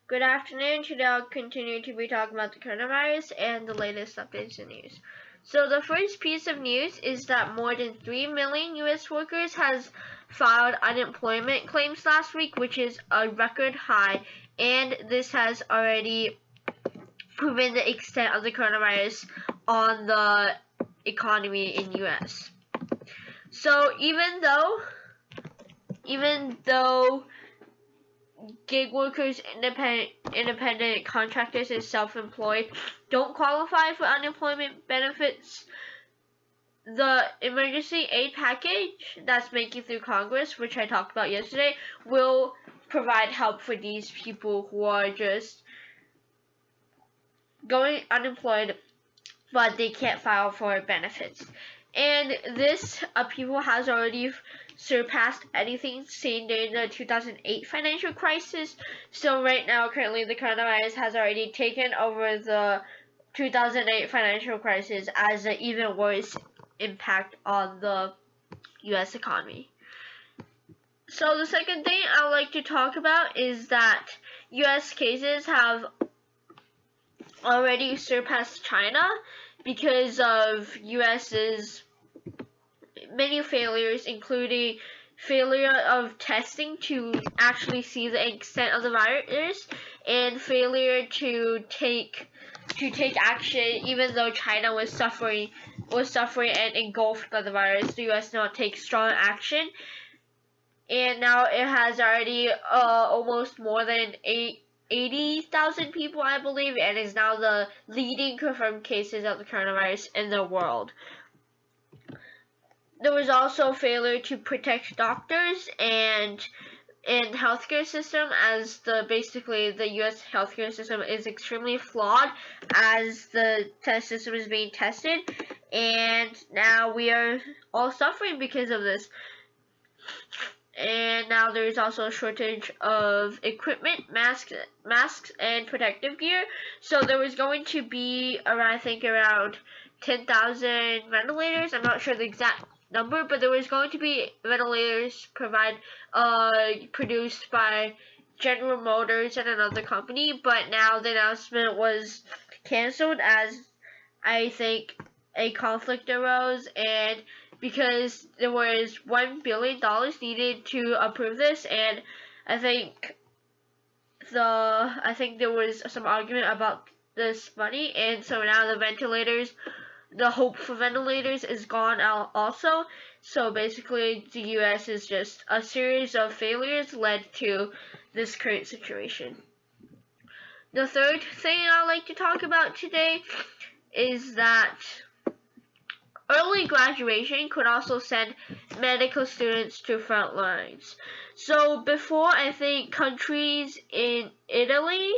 Good afternoon. Today I'll continue to be talking about the coronavirus and the latest updates and news. So the first piece of news is that more than 3 million U.S. workers has filed unemployment claims last week, which is a record high, and this has already proven the extent of the coronavirus on the economy in U.S. So even though gig workers, independent contractors, and self-employed don't qualify for unemployment benefits, the emergency aid package that's making through Congress, which I talked about yesterday, will provide help for these people who are just going unemployed, but they can't file for benefits. And this people has already surpassed anything seen during the 2008 financial crisis. So right now, currently, the coronavirus has already taken over the 2008 financial crisis as an even worse impact on the U.S. economy. So the second thing I would like to talk about is that U.S. cases have already surpassed China because of U.S.'s many failures, including failure of testing to actually see the extent of the virus, and failure to take action even though China was suffering and engulfed by the virus. The U.S. did not take strong action, and now it has already almost more than 80,000 people, I believe, and is now the leading confirmed cases of the coronavirus in the world. There was also failure to protect doctors and healthcare system, as the U.S. healthcare system is extremely flawed as the test system is being tested, and now we are all suffering because of this. And now there is also a shortage of equipment, masks, and protective gear. So there was going to be around 10,000 ventilators. I'm not sure the exact number, but there was going to be ventilators produced by General Motors and another company. But now the announcement was canceled as I think a conflict arose, and because there was $1 billion needed to approve this, and I think there was some argument about this money, and so now the hope for ventilators is gone out also. So basically, the U.S. is just a series of failures led to this current situation. The third thing I'd like to talk about today is that early graduation could also send medical students to front lines. So before, I think countries in Italy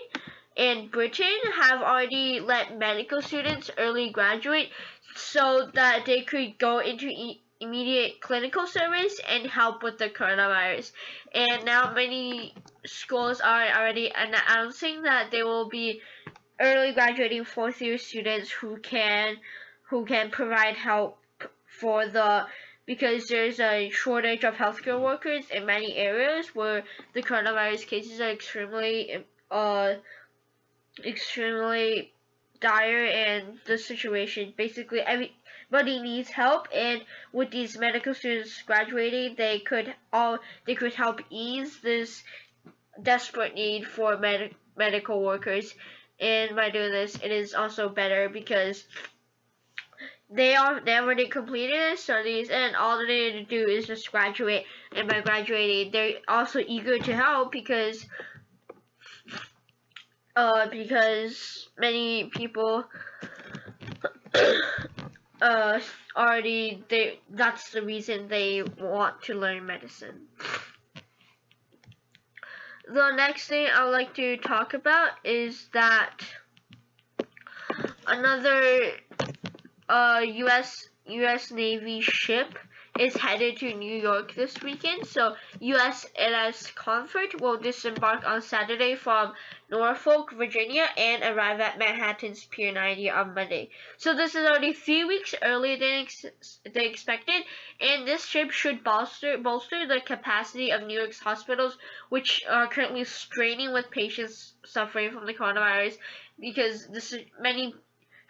and Britain have already let medical students early graduate so that they could go into immediate clinical service and help with the coronavirus. And now many schools are already announcing that they will be early graduating fourth-year students who can provide help because there's a shortage of healthcare workers in many areas where the coronavirus cases are extremely dire, and the situation, basically everybody needs help, and with these medical students graduating, they could help ease this desperate need for medical workers. And by doing this, it is also better because they already completed their studies, and all they need to do is just graduate. And by graduating, they're also eager to help because many people that's the reason they want to learn medicine. The next thing I would like to talk about is that another U.S. Navy ship is headed to New York this weekend. So USNS Comfort will disembark on Saturday from Norfolk, Virginia, and arrive at Manhattan's Pier 90 on Monday. So this is already 3 weeks earlier than expected, and this trip should bolster the capacity of New York's hospitals, which are currently straining with patients suffering from the coronavirus, because many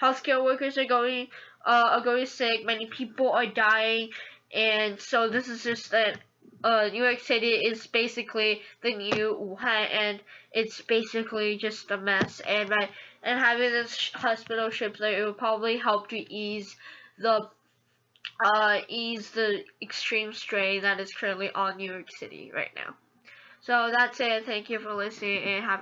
healthcare workers are going sick, many people are dying, and so this is just that New York City is basically the new Wuhan, and it's basically just a mess. And having this hospital ship there, it will probably help to ease the extreme strain that is currently on New York City right now. So that's it. Thank you for listening, and have